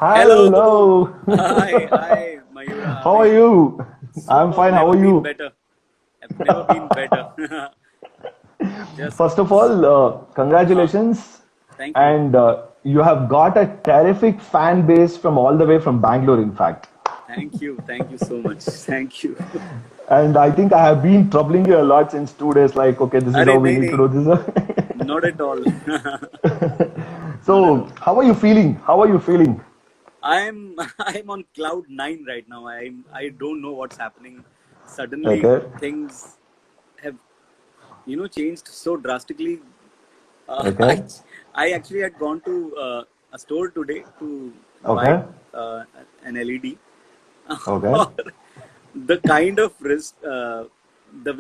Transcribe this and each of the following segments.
Hello. Hello. Hi, Mayura. How How are are you? you? I'm Superb. fine. How Never are been you? better. I've never been better. Just First of all, uh, congratulations. thank you. And you have got a terrific fan base from all the way from Bangalore, in fact. Thank you. Thank you so much. Thank you. And I think I have been troubling you a lot since 2 days. Like, okay, this is अरे how we नहीं need to नहीं, do this. not at all. Not at So, all. how are you feeling? How are you feeling? I'm I'm on cloud nine right now. I don't know what's happening. Suddenly Okay. things have changed so drastically. Okay. I I actually had gone to a store today to buy Okay. uh, an LED. Okay. The kind of risk, the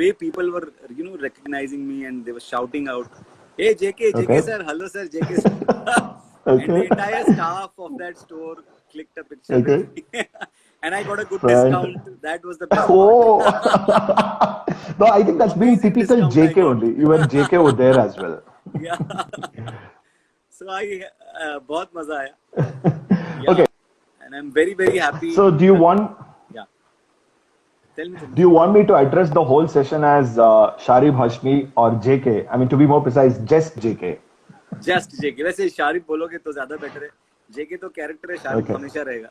way people were, recognizing me and they were shouting out, "Hey, JK Okay. sir, hello sir, JK sir," and the Okay. entire staff of that store clicked a picture with Okay. me, and I got a good Fant- discount. That was the best part. Oh, no, I think that's been Amazing typical discount I JK got. only. Even JK over there as well. Yeah. So बहुत मजा आया. Okay, Yeah, and I'm very very happy. so Yeah, tell me. do you want me to address the whole session as Sharib Hashmi or JK? I mean, to be more precise, just JK. Just JK. वैसे शारिब बोलोगे तो ज्यादा better है. जेके तो character है, Sharib Okay, हमेशा रहेगा.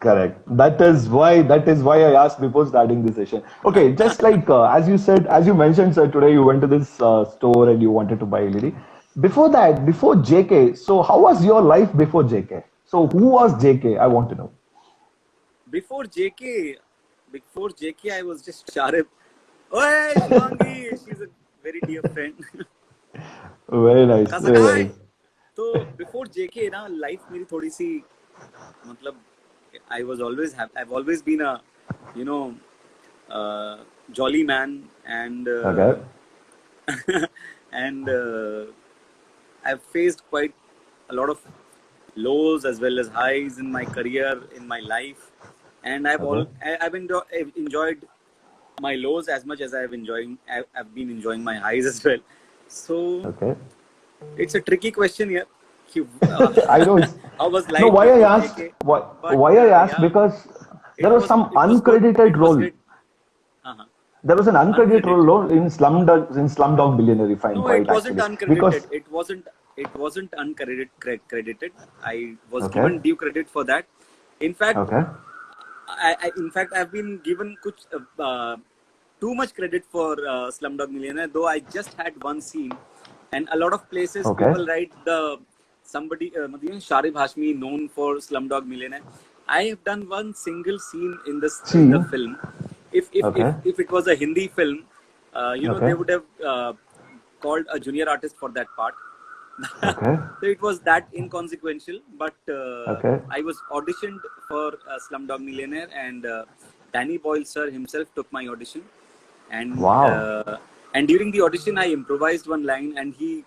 correct. That is why I asked before starting the session. Okay, just like as you said, as you mentioned, sir, today you went to this store and you wanted to buy LED. Before that, before JK, so how was your life before JK? So who was JK? I want to know. Before JK, before JK, I was just Sharib. ओए Shivangi, she's a very dear friend. Very nice, very कसकाय. nice. तो before JK ना life मेरी थोड़ी सी, मतलब I've always been a you know jolly man, and Okay, and I've faced quite a lot of lows as well as highs in my career, in my life, and okay, I've enjoyed my lows as much as I've been enjoying my highs as well. So okay. it's a tricky question here. I know it's How was no life why I before asked JK? why But why I asked yeah, because there was some it was good. uncredited It was role. great. Uh-huh. There was an uncredited Uncredited. role in Slumdog Billionaire, if I'm No, it right, wasn't actually. Because uncredited. It wasn't credited. I was okay, given due credit for that. In fact, okay, I've been given too much credit for Slumdog Millionaire. Though I just had one scene, and a lot of places okay, people write Sharib Hashmi known for Slumdog Millionaire. I have done one single scene in the scene, film. If it was a Hindi film, they okay, would have called a junior artist for that part. okay, So it was that inconsequential, but okay. I was auditioned for Slumdog Millionaire, and Danny Boyle sir himself took my audition, and Wow, during the audition I improvised one line, and he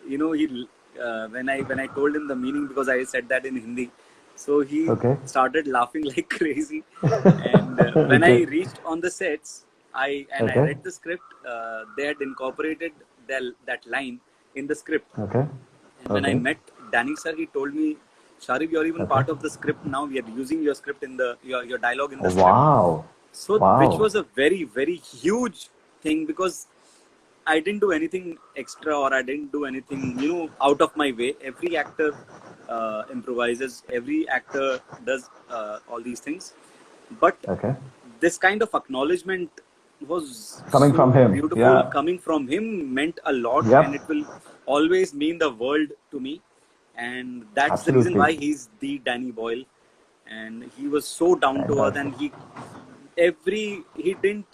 when I told him the meaning, because I said that in Hindi, so he okay, started laughing like crazy. And when I okay, reached on the sets, I okay, read the script. They had incorporated that line in the script, okay, and when I okay, met Danny sir, he told me, "Sharib, you're even okay. part of the script now. We are using your script in your dialogue in the script." Wow, So, which wow, was a very very huge thing, because I didn't do anything extra, or I didn't do anything out of my way. Every actor improvises. Every actor does all these things, but okay. this kind of acknowledgement was Coming so from him, beautiful. yeah, Coming from him meant a lot, and it yep, will always mean the world to me. And that's the reason absolutely, why he's the Danny Boyle. And he was so down to earth, fantastic. and he didn't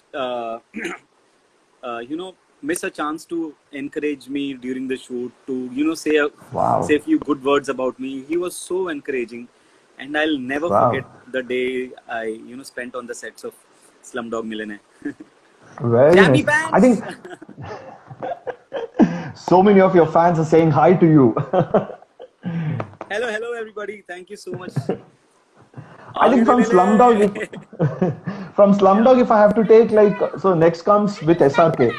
miss a chance to encourage me during the shoot, to say Wow, a few good words about me. He was so encouraging, and I'll never forget wow. the day I spent on the sets of Slumdog Millionaire. Very Jammy nice. I pants. think so many of your fans are saying hi to you. Hello everybody, thank you so much. I Aage think le from le le. Slumdog, if from Yeah, Slumdog, if I have to take like so next comes with SRK.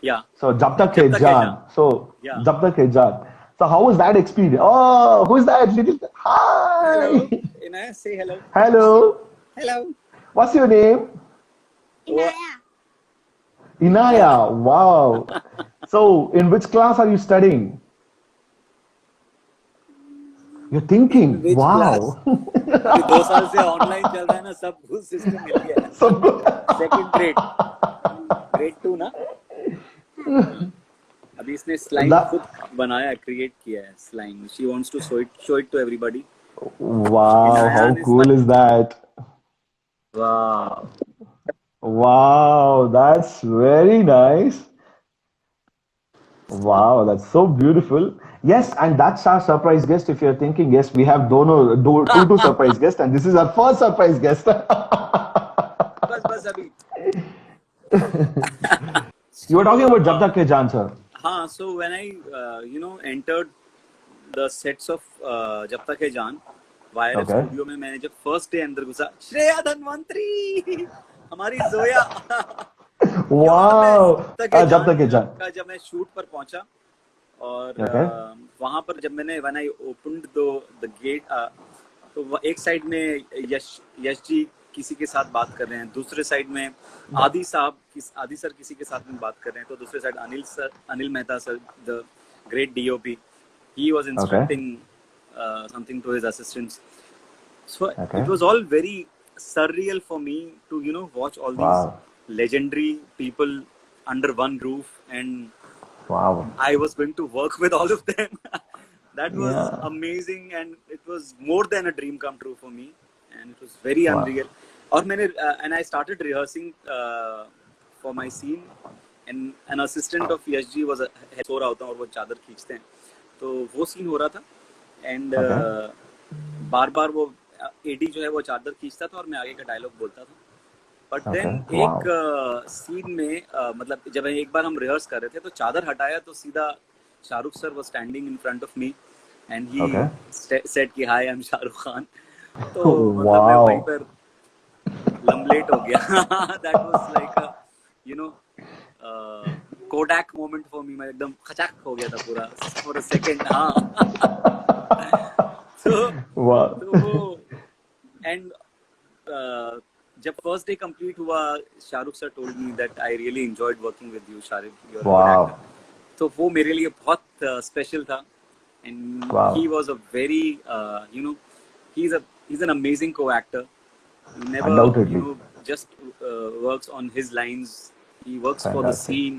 yeah. So Jab Tak Jab Hai tak hai jaan. Jaan. So Yeah. Jab Tak Hai Jaan. So how was that experience? Oh, who's that little? Hello, Hi. Inaya, say hello. Hello. Hello. What's your name? Inaya. Inaya. Wow. So, in which class are you studying? You're In thinking. which class? Wow. अभी 2 साल से online चल रहा है ना, सब कुछ system मिल गया है. सबको सेकंड ग्रेड, ग्रेड 2 ना. अभी इसने स्लाइम खुद that. बनाया, क्रिएट किया है slime. She wants to show it to everybody. Wow. Inaya How ने cool is that? वाह. Wow. That's very nice. Wow, that's so beautiful. Yes, and that's our surprise guest. If you're thinking, yes, we have two surprise guests, and this is our first surprise guest. बस बस अभी. You were talking So about Jab Tak Ke Jaan, sir. हाँ, so when I entered the sets of जब तक है जान वायरफ Okay. Studio में, मैंने जब फर्स्ट डे अंदर घुसा, श्रेया धनवंतरी हमारी जोया. और मैं Wow. Jab Tak Ke film Jaan. का जब मैं शूट पर पहुंचा, और Okay. वहां पर जब मैंने when I opened the gate, तो एक साइड में यश जी किसी के साथ बात कर रहे हैं, दूसरे साइड में आदि सर किसी के साथ में बात कर रहे हैं, तो दूसरे side Anil Mehta sir, the great DOP, he was instructing something to his assistants. So Okay. it was all very surreal for me to watch all these Wow. legendary people under one roof, and Wow. I was going to work with all of them. That was Yeah. amazing, and it was more than a dream come true for me, and it was very Wow. unreal. और मैंने and I started rehearsing for my scene, and an assistant of Yash ji was सो रहा होता है और वो चादर खींचते हैं, तो वो सीन हो रहा था, एंड बार बार वो एडी जो है वो चादर खींचता था और मैं आगे का डायलॉग बोलता था. But then Okay. एक Wow. सीन में मतलब जब एक बार हम रिहर्स कर रहे थे, तो चादर हटाया तो सीधा Shahrukh sir was standing in front of me, and he Okay. Said कि हाय, आई एम शाहरुख खान. तो मतलब मैं वहीं Wow. पर लम्बलेट हो गया. That was like you know Kodak moment for me. मैं एकदम खचाक हो गया था पूरा फॉर अ सेकंड. हाँ. Wow. तो वो एंड जब फर्स्ट डे कंप्लीट हुआ, Shahrukh sir told me that I really enjoyed working with you Shahrukh, you are a good Wow. Actor. तो वो मेरे लिए बहुत स्पेशल था, and Wow. He was a very he's an amazing co-actor. He never Undoubtedly. just works on his lines. He works for the Fantastic. scene,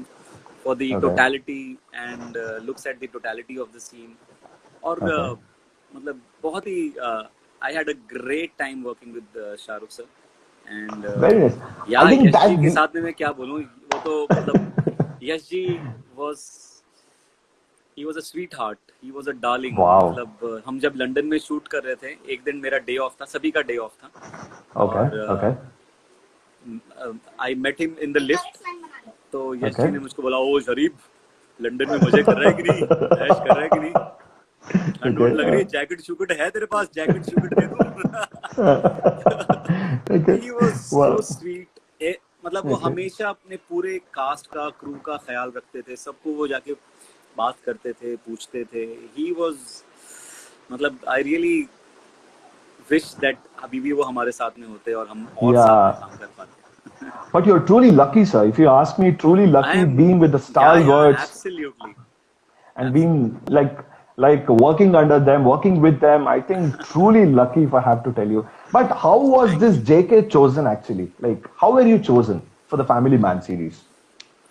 for the Okay. totality, and looks at the totality of the scene. और Okay. मतलब बहुत ही I had a great time working with Shahrukh sir, and Very nice. या I think Yash ji that के साथ में मैं क्या बोलूँ, वो तो मतलब Yash ji was he was a sweetheart, he was a darling. Wow. मतलब हम जब लंदन में शूट कर रहे थे, एक दिन मेरा डे ऑफ था, सभी का डे ऑफ था, Okay. और Okay. I met him in the lift. तो यश Okay. जी ने मुझको बोला, ओ शरीफ, लंदन में मजे कर रहा है कि नहीं, ऐश कर रहा है कि नहीं, ठंड Okay. लग रही है, जैकेट शुकेट है तेरे पास, जैकेट शुकेट दे दूं. Okay. He was so Wow. sweet. मतलब वो Okay. हमेशा अपने पूरे कास्ट का, क्रू का ख्याल रखते थे, सबको वो जाके बात करते थे, पूछते थे. He was मतलब I really wish that अभी भी वो हमारे साथ में होते और हम और साथ में Yeah. काम कर पाते. But you're truly lucky, sir. If you ask me, truly I lucky am, being with the yeah, stalwarts absolutely. and being like working under them, working with them. I think truly lucky, if I have to tell you. But how was Thank this you. JK chosen actually? Like, how were you chosen for the Family Man series?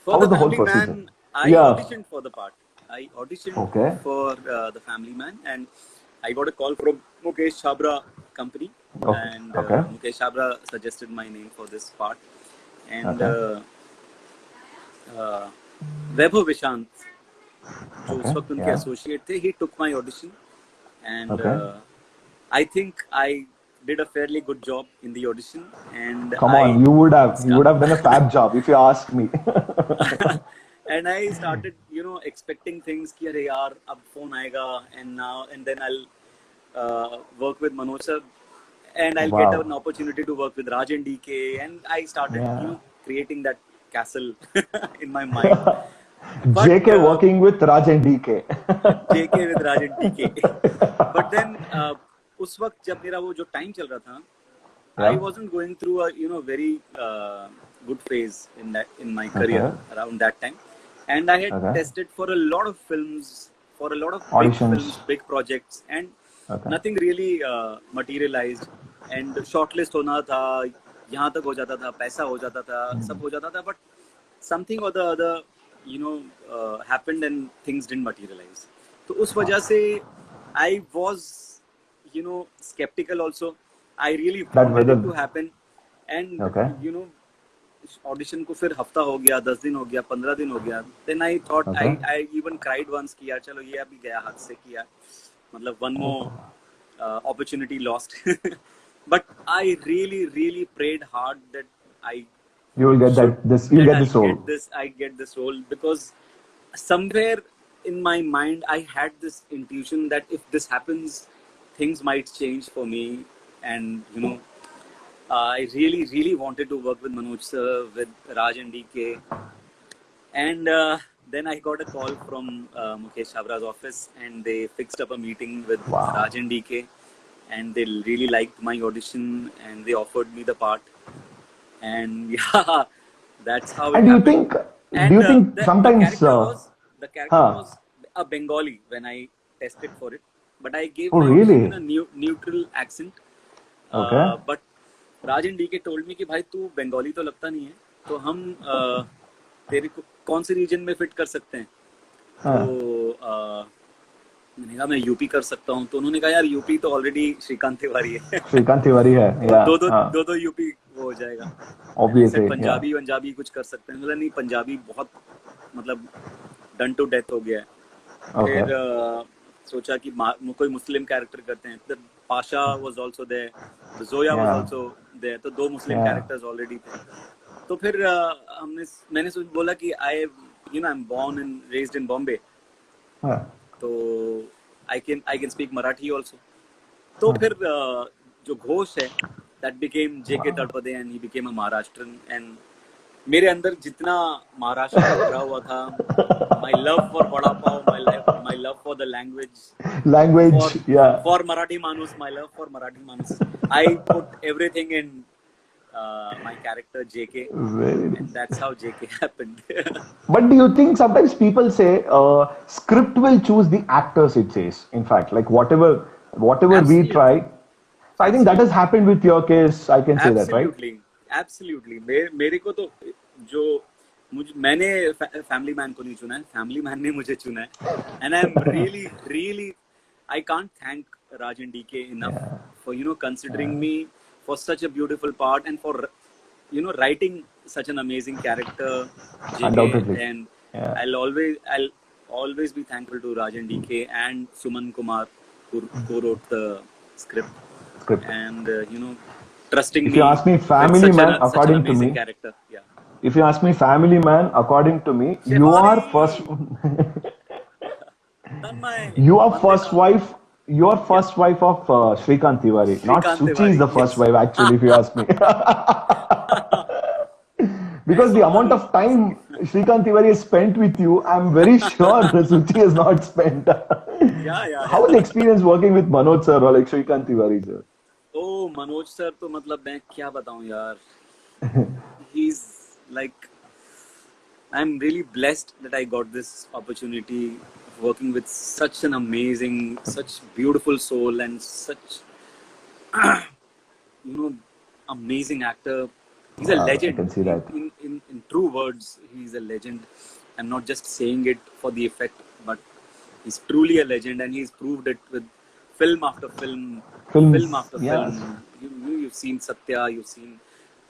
For How the was the whole Family procedure? Man, I Yeah. auditioned for the part. I auditioned Okay. for the Family Man, and I got a call from Mukesh Chabra company, Okay. and Okay. Mukesh Chabra suggested my name for this part, and Okay. Vaibhav Vishant, जो उस Okay. वक्त उनके Yeah. Associate थे, he took my audition, and Okay. I think I did a fairly good job in the audition, and Come I on, you would have done a fab job if you ask me. and I started expecting things कि अरे यार अब phone आएगा, and then I'll work with Manoj sir, and I'll get Wow. an opportunity to work with Rajan DK, and I started Yeah. creating that castle in my mind. but JK working with Raj and DK. JK with Raj and DK. But then उस वक्त जब मेरा वो जो time चल रहा था, I Yeah. wasn't going through a very good phase in my career around that time, and I had Okay. tested for a lot of films, for a lot of big Auditions. films, big projects, and Okay. nothing really materialized. And shortlist होना था, यहाँ तक हो जाता था, पैसा हो जाता था, सब हो जाता था, but something or the other, happened and things didn't materialize. तो उस वजह से I was, skeptical also. I really That wanted whether it to happen, and Okay. Audition को फिर हफ्ता हो गया, 10 दिन हो गया, 15 दिन हो गया. Then I thought, Okay. I even cried once कि यार चलो ये अभी गया हाथ से, किया मतलब one more opportunity lost. But I really prayed hard that I you will get should, you'll that get this role. I get this role, because somewhere in my mind I had this intuition that if this happens, things might change for me. And I really wanted to work with Manoj sir, with Raj and DK. And then I got a call from Mukesh Chabra's office, and they fixed up a meeting with Wow. Raj and DK, and they really liked my audition, and they offered me the part. And yeah, that's how it And do you happened. think And do you think the sometimes the character huh. was a Bengali when I tested for it, but I gave Oh, my audition in really? a neutral accent. Okay. But Raj and DK told me कि भाई तू बंगाली तो लगता नहीं है, तो हम तेरे को कौन से रीजन में फिट कर सकते हैं. तो मैंने कहा मैं यूपी कर सकता हूँ. तो उन्होंने कहा यार यूपी तो ऑलरेडी श्रीकांत तिवारी है. श्रीकांत तिवारी है. Yeah. दो यूपी वो हो जाएगा. Obviously. पंजाबी पंजाबी कुछ कर सकते हैं. मतलब नहीं, पंजाबी बहुत मतलब डन टू डेथ हो गया है. Okay. फिर सोचा कि कोई मुस्लिम कैरेक्टर करते हैं. Pasha was also there, Zoya was also there. तो दो मुस्लिम कैरेक्टर्स ऑलरेडी थे. तो फिर मैंने बोला कि I am born and raised in Bombay, तो I can speak Marathi also. तो फिर जो घोष है, that became JK तड़पदे, and he became a Maharashtrian. And मेरे अंदर जितना महाराष्ट्र का भरा हुआ था, my love for vada pav, my love for the language, for Marathi मानुस, माय लव फॉर मराठी मानुस, I put everything in my character JK. And that's how JK happened. But do you think sometimes people say script will choose the actors, it says, in fact, like whatever we try. So I think that has happened with your case. I can say that, right? Absolutely. मेरे को तो जो मैंने family man को नहीं चुना है, family man ने मुझे चुना है. And I'm really I can't thank Raj and DK enough for considering me for such a beautiful part, and for writing such an amazing character, JK. Undoubtedly. And I'll always be thankful to Raj and DK and Suman Kumar, who wrote the script. And trusting me. If you ask me, family man, according to me, character. Yeah. If you ask me, family man, according to me, you are first. You are first wife. You are first wife of Shrikant Tiwari. Not Suchi is the first wife, actually, if you ask me. Because the amount of time Shrikant Tiwari has spent with you, I'm very sure Suchi has not spent. How was the experience working with Manoj sir or like Shrikant Tiwari sir? Oh, Manoj sir, तो मतलब मैं क्या बताऊं यार. He's like, I'm really blessed that I got this opportunity working with such an amazing, such beautiful soul, and such amazing actor. He's a legend. I can see that. In true words, he's a legend. I'm not just saying it for the effect, but he's truly a legend, and he's proved it with film after film, film after film. You've seen Satya, you've seen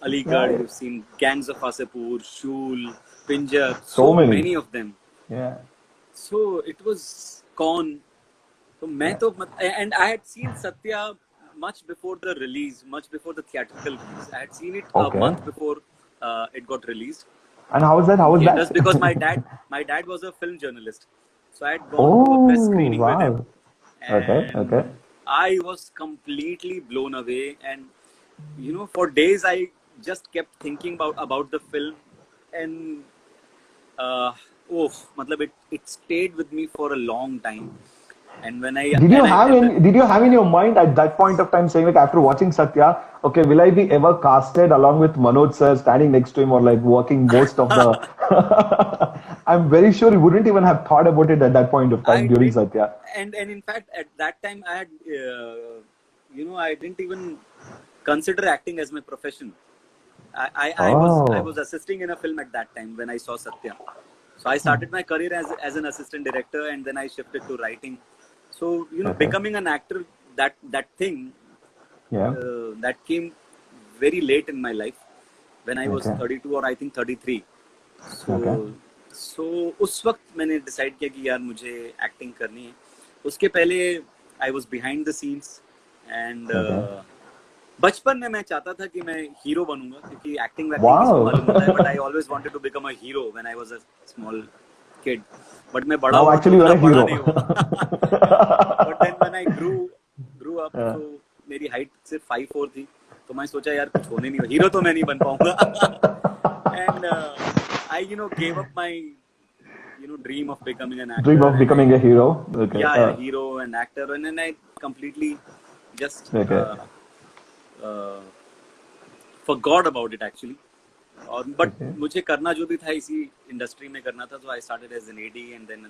Aligarh, you've seen Gangs of Wasseypur, Shool, Pinjar, so many of them. Yeah. So it was gone. So and I had seen Satya much before the release, much before the theatrical release. I had seen it a month before it got released. And how was that? How was that? Just because my dad was a film journalist, so I had gone to a press screening with him. And Okay. I was completely blown away, and for days I just kept thinking about the film, and oh, matlab it stayed with me for a long time. And when I Did you and I have and in did you have in your mind at that point of time saying like after watching Satya, okay, will I be ever casted along with Manoj sir standing next to him or like working most of the I'm very sure you wouldn't even have thought about it at that point of time I during didn't, Satya. and in fact at that time I had I didn't even consider acting as my profession. I was Oh, assisting in a film at that time when I saw Satya. So I started my career as an assistant director, and then I shifted to writing. So okay. becoming an actor, that thing Yeah. that came very late in my life when I was Okay. 32 or I think 33. Okay. So so उस वक्त मैंने decide किया कि यार मुझे acting करनी है. उसके पहले I was behind the scenes and Okay. बचपन में मैं चाहता था कि मैं हीरो बनूंगा क्योंकि एक्टिंग वैक्टिंग किसको Wow. मालूम होता है, but I always wanted to become a hero when I was a small kid. But मैं बड़ा Now हुआ तो actually you're उतना a बड़ा hero. नहीं हुआ. But then when I grew up, Yeah. So मेरी हाइट सिर्फ 5'4" थी. तो मैं सोचा यार कुछ होने नहीं, हीरो तो मैं नहीं बन पाऊंगा. And I gave up my dream of becoming an Dream actor, of and I becoming a hero. Okay. yeah, hero and actor, and then I completely just Okay. uh, forgot about it actually. और but Okay. मुझे करना जो भी था इसी industry में करना था, तो I started as an AD and then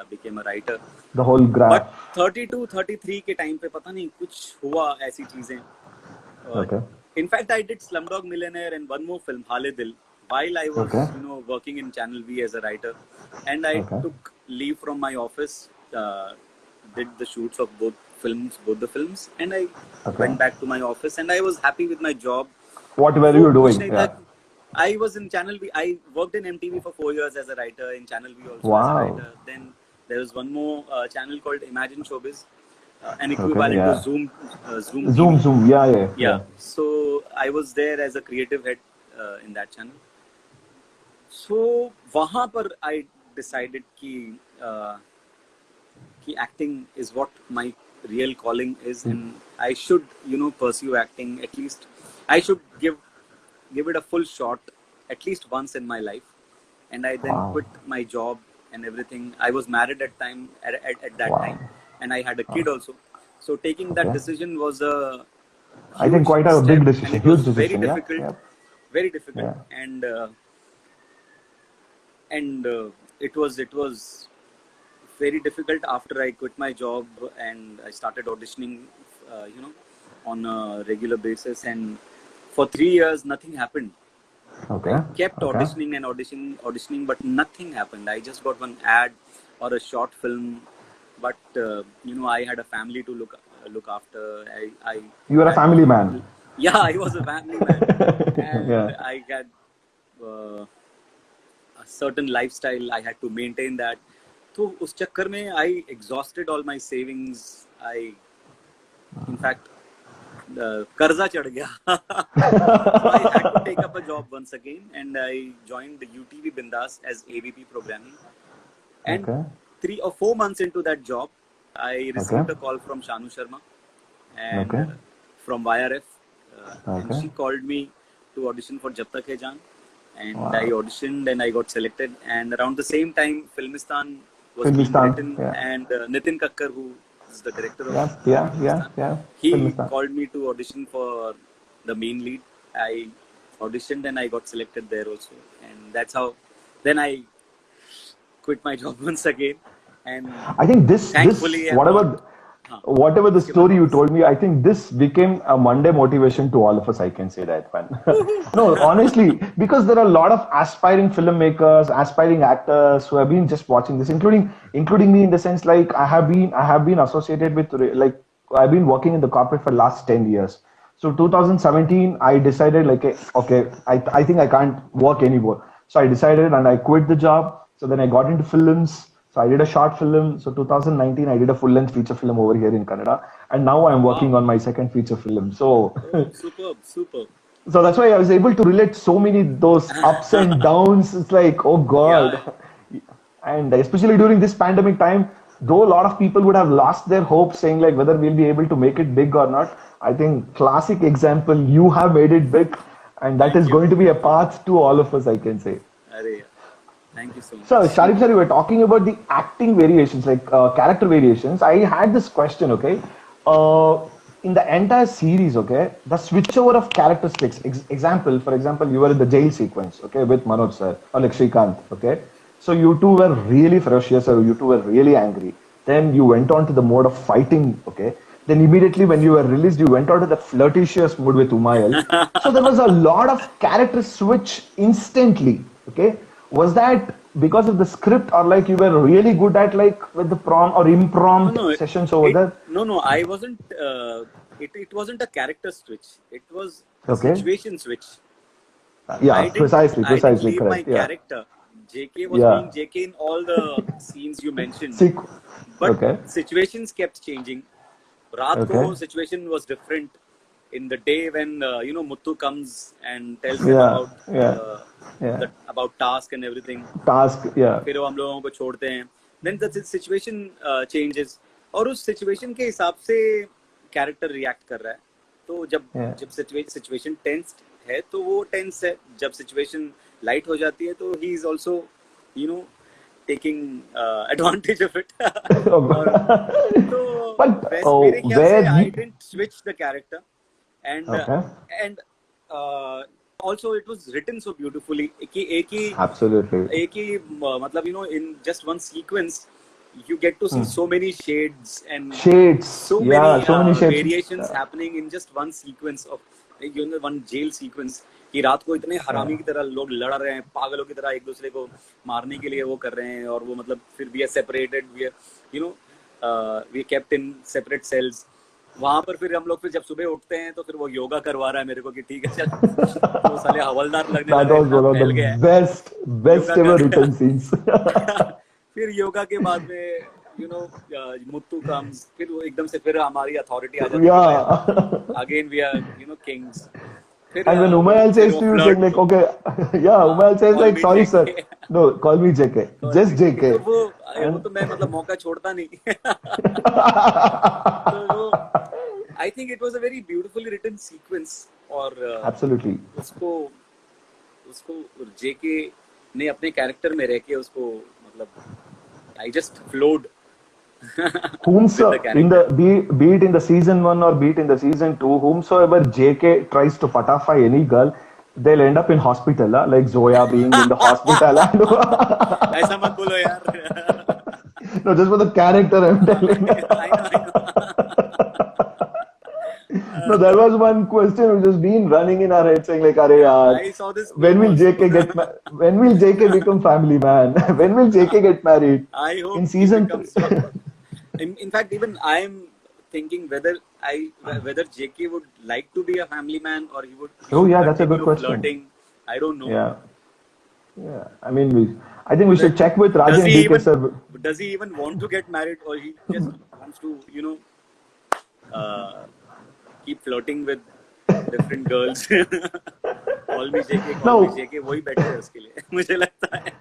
became a writer. The whole but graph. 32 33 के टाइम पे पता नहीं कुछ हुआ ऐसी चीजें. Okay. In fact I did Slumdog millionaire and one more film हाले दिल while I was Okay. working in Channel V as a writer, and I Okay. took leave from my office, did the shoots of both the films, and I Okay. went back to my office, and I was happy with my job. What were वो you कुछ doing? नहीं था. Yeah. I was in Channel V. I worked in MTV for 4 years as a writer, in Channel V also as a Wow. writer. Then there was one more channel called Imagine Showbiz, an Okay. equivalent to Yeah. Zoom Zoom. TV. Zoom. Yeah. Yeah. Yeah. Yeah. So I was there as a creative head in that channel. So वहाँ पर I decided कि acting is what my real calling is, and I should pursue acting at least. I should give it a full shot at least once in my life. And I then Wow. quit my job and everything. I was married at that Wow. time, and I had a kid also. So taking that Okay. decision was a I think huge quite a big step, and decision. it Huge was very decision. Yeah. difficult, Yeah. very difficult. Yeah. And it was very difficult after I quit my job and I started auditioning, on a regular basis. And for 3 years, nothing happened. Okay. I kept Okay. auditioning, but nothing happened. I just got one ad or a short film, but I had a family to look after. I You are a had, family man. yeah, I was a family man, and Yeah. I had uh, a certain lifestyle. I had to maintain that. तो उस चक्कर में I exhausted all my savings. In fact, कर्जा चढ़ गया. So I had to take up a job once again, and I joined the UTV Bindas as AVP programming. And Okay. 3 or 4 months into that job, I received Okay. a call from Shanu Sharma and Okay. from YRF, and Okay. she called me to audition for Jab Tak Hai Jaan, and Wow. I auditioned and I got selected. And around the same time, Filmistan was being Filmistan, written, yeah. and Nitin Kakkar, who is the director of Yeah. Yeah. Yeah. Filmistan, Yeah. he Filmistan. called me to audition for the main lead. I auditioned and I got selected there also, and that's how. Then I quit my job once again, and I think this thankfully I'm whatever not. हाँ, whatever the उसके बाद story you told me, I think this became a Monday motivation to all of us. I can say that, man. No, honestly, because there are a lot of aspiring filmmakers, aspiring actors who have been just watching this, including me in the sense like I have been associated with like I've been working in the corporate for last 10 years. So 2017, I decided like, okay, I think I can't work anymore. So I decided and I quit the job. So then I got into films. So I did a short film. So 2019, I did a full-length feature film over here in Canada. And now I'm working wow, on my second feature film. So, oh, superb. so that's why I was able to relate so many those ups and downs. It's like, oh God. Yeah, And especially during this pandemic time, though a lot of people would have lost their hope saying like whether we'll be able to make it big or not, I think classic example, you have made it big, and that is thank you. going to be a path to all of us, I can say. अरे Thank you so So, much. Sharif sir, you were talking about the acting variations, like character variations. I had this question, okay? In the entire series, okay, the switchover of characteristics. Example, for example, you were in the jail sequence, okay, with Manoj sir or like Shrikant, okay. So you two were really ferocious, or you two were really angry. Then you went on to the mode of fighting, okay. Then immediately when you were released, you went on to the flirtatious mood with Umayal. So there was a lot of character switch instantly, okay. Was that because of the script, or like you were really good at like with the prom or No, impromptu no, sessions over there? no. I wasn't. It wasn't a character switch. It was a Okay. situation switch. Yeah, I didn't precisely leave my correct. Yeah. character. JK was being Yeah. JK in all the scenes you mentioned, Sequ- but okay. situations kept changing. रात को Okay. situation was different. In the day when Muthu comes and tells him Yeah. about Yeah. uh, Yeah. about task and everything, Task. Yeah. फिर वो हम लोगों को छोड़ते हैं, then the situation changes, और उस situation के हिसाब से character react कर रहा है. तो जब Yeah. जब situation tense है तो वो tense है, जब situation light हो जाती है तो he is also you know taking advantage of it. और तो But मेरे ख्याल से where I you? didn't switch the character, and Okay. and also it was written so beautifully कि Absolutely. एक ही मतलब in just one sequence you get to see so many shades and Shades. so many Yeah. So many shades. variations happening in just one sequence of one jail sequence कि रात को इतने हरामी की तरह लोग लड़ रहे हैं, पागलों की तरह एक दूसरे को मारने के लिए वो कर रहे हैं, और वो मतलब फिर we are separated, we are we kept in separate cells. वहां पर फिर हम लोग फिर जब सुबह उठते हैं तो फिर वो योगा करवा रहा है मेरे को कि ठीक है चल, तो साले हवलदार लगने That लगा, was इतना one of फैल the गया है best योगा ever कर written scenes. फिर योगा के बाद में मुत्तू कम्स, फिर वो एकदम से फिर हमारी अथॉरिटी आ जाती है Yeah. Again we are kings. फिर And when Umayal फिर says वो to you, saying flirt, like, okay, yeah, Umayal says call like, me sorry, sir. JK, No, call me JK. Just JK. तो वो And तो मैं मतलब मौका छोड़ता नहीं. तो वो I think it was a very beautifully written sequence, और absolutely. उसको उसको जेके ने अपने कैरेक्टर में रह के उसको मतलब I just flowed Whomso with the in the character. be it in the season 1 or be it in the season 2, whomsoever JK tries to patafy any girl, they'll end up in hospital, like Zoya being in the hospital. ऐसा मत बोलो यार. No, just for the character, I'm telling. I know. No, there was one question which has been running in our head, saying like, "Arey yaar, I saw this when meme will also. JK when will JK become family man? When will JK get married?" I hope In he season becomes. 3. In fact, even I am thinking whether JK would like to be a family man, or he Oh should yeah, that's a good continue question. flirting. I don't know. Yeah, yeah. I mean, I think we should check with Does Rajan he DK even sir. does he even want to get married, or he just wants to uh, keep flirting with different girls? Call me JK, call me No, JK. वही better है उसके लिए मुझे लगता है.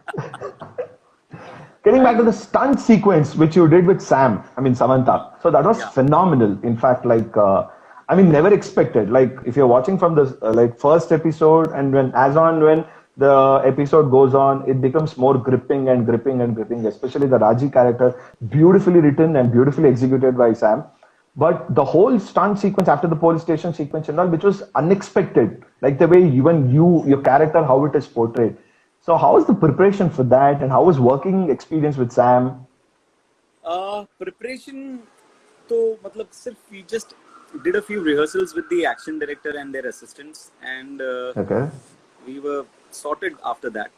getting back to the stunt sequence which you did with Sam, I mean Samantha. So that was Yeah. phenomenal. In fact, like I mean, never expected. Like if you're watching from the like first episode, and when the episode goes on, it becomes more gripping and gripping and gripping. Especially the Raji character, beautifully written and beautifully executed by Sam. But the whole stunt sequence after the police station sequence and all, which was unexpected, like the way even your character, how it is portrayed. So how was the preparation for that, and how was working experience with Sam? Preparation तो मतलब सिर्फ we just did a few rehearsals with the action director and their assistants, and Okay. we were sorted after that.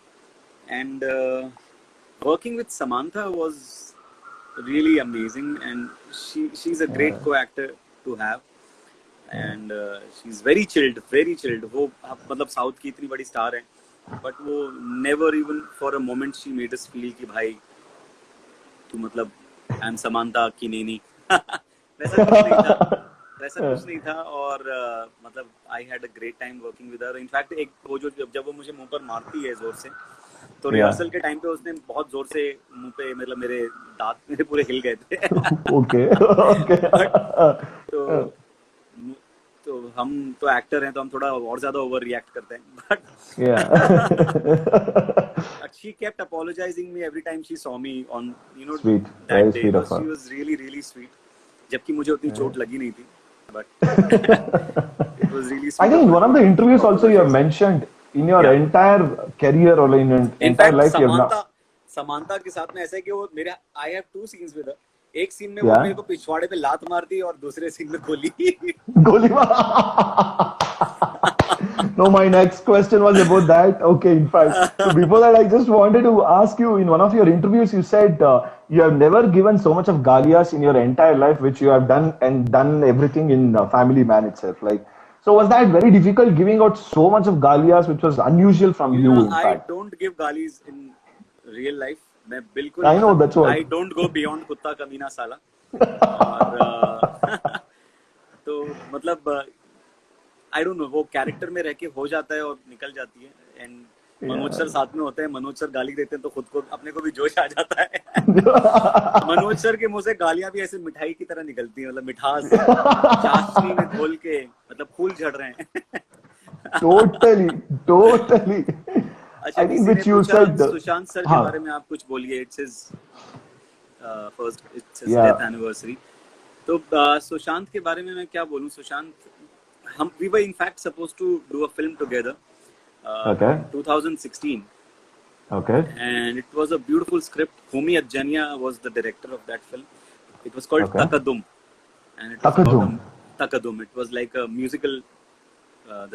And working with Samantha was really amazing, and she's a great co-actor to have, and she's very chilled, very chilled. वो मतलब south की इतनी बड़ी star है, but वो never even for a moment she made us feel कि भाई तू मतलब I'm Samantha की नैनी. वैसा कुछ नहीं था और मतलब I had a great time working with her. In fact एक वो जब वो मुझे मुंह पर मारती है जोर से, तो रिहर्सल के टाइम पे उसने बहुत जोर से मुंह पे मतलब मेरे दांत मेरे पूरे हिल गए थे. Okay. Okay. तो हम तो एक्टर हैं तो हम थोड़ा और ज्यादा ओवर रिएक्ट करते हैं, but Yeah. she kept apologizing me every time she saw me on, you know, Sweet. that Very day. sweet of She her. was really really sweet, जबकि मुझे उतनी चोट लगी नहीं थी, but it was really I sweet of think in her one of to the keep interviews also you have apologizing. mentioned in your Yeah. entire career or in your In entire fact, life you have not. समांता के साथ में ऐसा है कि वो मेरे, I have 2 scenes with her. एक scene में वो Yeah. मेरे को पिछवाड़े पे लात मारती और दूसरे सीन में गोली. Goli No, my next question was about that. Okay, in fact. So before that, I just wanted to ask you, in one of your interviews, you said you have never given so much of galias in your entire life, which you have done and done everything in Family Man itself. Like, so was that very difficult giving out so much of galias, which was unusual from You you, know, in I fact? don't give galis in real life. मैं बिल्कुल I know मतलब that's what. I don't go beyond कुत्ता कमीना साला. और तो मतलब I don't know, वो कैरेक्टर में रह के हो जाता है और निकल जाती है. एंड मनोज सर साथ में होते हैं, मनोज सर गाली देते हैं तो खुद को अपने को भी जोश आ जाता है. मनोज सर के मुंह से गालियां भी ऐसे मिठाई की तरह निकलती है, मतलब मिठास चाशनी में घोल के, मतलब फूल झड़ रहे हैं. Totally, totally. अच्छा, I think किसी ने which you पूछा said. सुशांत सर के हाँ. बारे में आप कुछ बोलिए. It's his Yeah. Death anniversary. तो सुशांत के बारे में मैं क्या बोलूं. सुशांत, हम we were in fact supposed to do a film together Okay. in 2016, Okay. and it was a beautiful script. Humi Ajania was the director of that film. It was called Okay. Takadum, and it was Takadum. Takadum. It was like a musical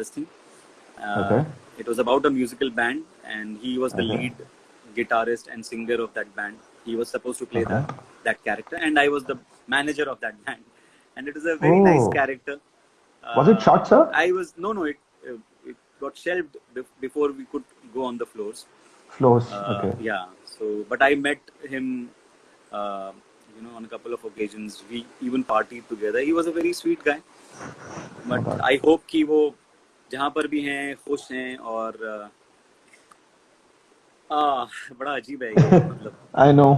this thing. Okay. It was about a musical band, and he was the Okay. lead guitarist and singer of that band. He was supposed to play Okay. that character, and I was the manager of that band. And it was a very nice Oh. character. Was it shot, sir? I was no. It got shelved before we could go on the floors. Flows. Okay. Yeah. So, but I met him, you know, on a couple of occasions. We even partied together. He was a very sweet guy. But Okay. I hope कि वो जहाँ पर भी हैं खुश हैं. और बड़ा अजीब है ये, मतलब. I know.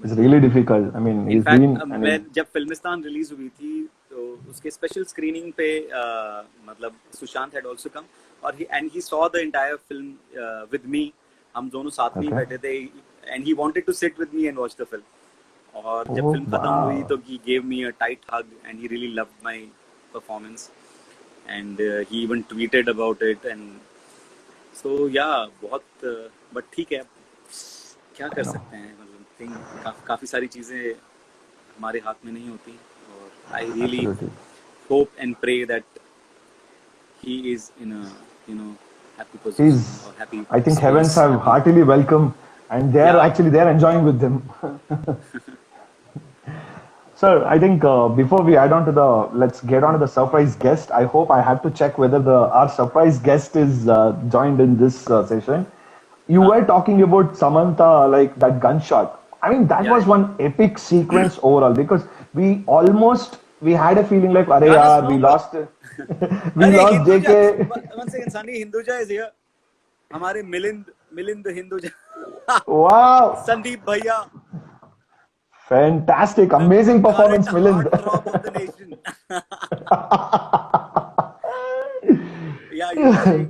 It's really difficult. I mean, he's in fact been. I मैं mean, जब फिल्मिस्तान रिलीज हुई थी तो उसके स्पेशल स्क्रीनिंग पे मतलब सुशांत हैड आल्सो कम, और he saw the entire film with me. हम दोनों साथ में ही Okay. बैठे थे, and he wanted to sit with me and watch the film. और जब Oh, फिल्म खत्म wow. हुई तो he gave me a tight hug, and he really loved my performance, and he even tweeted about it. And so या बहुत, but ठीक है, क्या कर सकते हैं. मतलब काफी सारी चीजें हमारे हाथ में नहीं होती. और I really Absolutely. hope and pray that he is in a, you know, happy position He's. or happy I think space, heavens have happy. heartily welcome, and they're Yeah. actually they're enjoying with them. Sir, I think before we add on to let's get on to the surprise guest. I hope I have to check whether our surprise guest is joined in this session. You were talking about Samantha, like that gunshot. I mean, that Yeah, was yeah. one epic sequence overall, because we had a feeling like, "Arey Gaana yaar, we सुनाऊंगा? lost, we अरे lost Hinduja, JK." one second, Sunny, Hinduja is here. हमारे Milind Hinduja. Wow, Sandeep भैया, fantastic, the amazing current performance, Milind. heartthrob of the nation. Yeah, you were saying.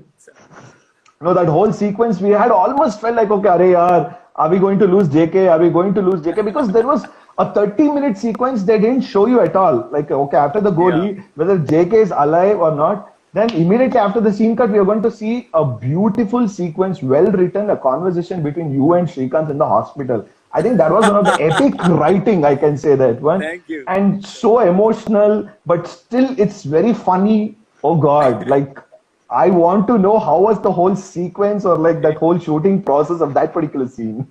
No, that whole sequence, we had almost felt like, okay, arey yaar, are we going to lose JK? Are we going to lose JK? Because there was a 30-minute sequence they didn't show you at all. Like, okay, after the goalie, whether JK is alive or not, then immediately after the scene cut, we are going to see a beautiful sequence, well written, a conversation between you and Srikanth in the hospital. I think that was one of the epic writing, I can say that one. Thank you. And so emotional, but still it's very funny. Oh God, like, I want to know how was the whole sequence or like that whole shooting process of that particular scene.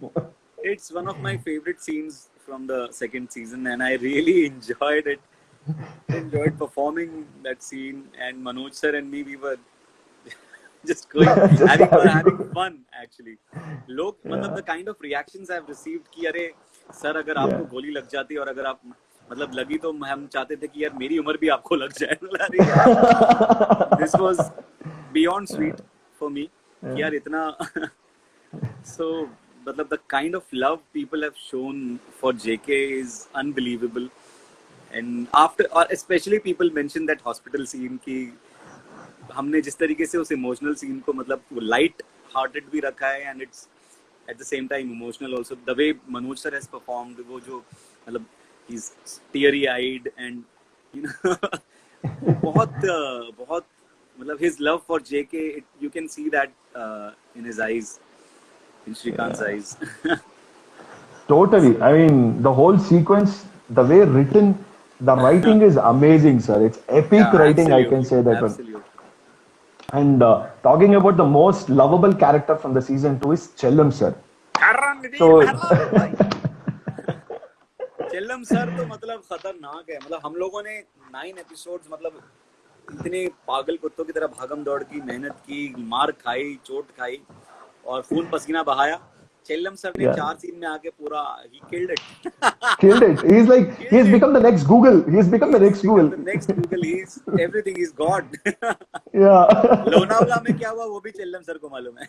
It's one of my favorite scenes from the second season, and I really enjoyed it. Enjoyed performing that scene, and Manoj sir and me, we were just going, having fun actually. लोग मतलब the kind of reactions I've received कि अरे sir अगर आपको गोली लग जाती और अगर आप मतलब लगी तो हम चाहते थे कि यार मेरी उम्र भी आपको लग जाए. अरे यार, this was beyond sweet for me कि यार इतना. So मतलब the kind of love people have shown for JK is unbelievable. And after, or especially people mention that hospital scene ki हमने जिस तरीके से उस इमोशनल सीन को मतलब वो लाइट हार्टेड भी रखा है and it's at the same time emotional also the way Manoj sir has performed वो जो मतलब he is teary eyed and you know वो बहुत मतलब his love for JK you can see that in his eyes in Shrikant's eyes. Totally. I mean, the whole sequence, the way written, the writing is amazing, sir. It's epic Yeah, writing, I can absolutely, say that one. absolutely. And talking about the most lovable character from the season 2 is Chellam, sir. So, Chellam sir तो मतलब खतरनाक है मतलब हम लोगों ने 9 episodes मतलब इतने पागल कुत्तों की तरह भागम दौड़ की मेहनत की मार खाई चोट खाई और खून पसीना बहाया चेल्लम सर ने yeah, 4 सीन में आके पूरा he killed it killed it. He's like, he's Killed it. become the next Google. He's become the He's next become Google. the next Google. He's everything. He's God. Yeah. Lonavala में क्या हुआ वो भी Chellam sir को मालूम है.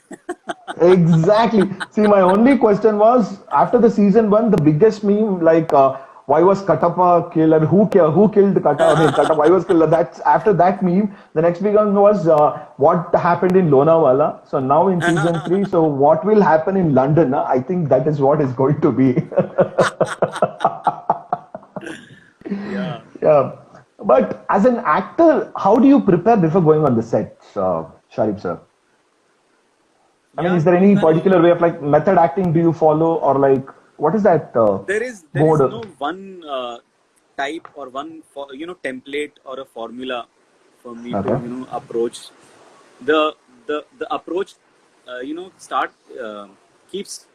Exactly. See, my only question was after the season 1, the biggest meme like why was Katappa killed and who killed Katappa? I mean, Katappa, why was killed? That's after that meme. The next big one was what happened in Lonavala. So now in season 3, so what will happen in London? I think that is what is going to be. Yeah. Yeah. But as an actor, how do you prepare before going on the set, Sharif sir? I mean, Yeah, is there any well, particular way of like method acting do you follow or like what is that there is mode? no one type or one template or a formula for me to Okay. approach the approach start keeps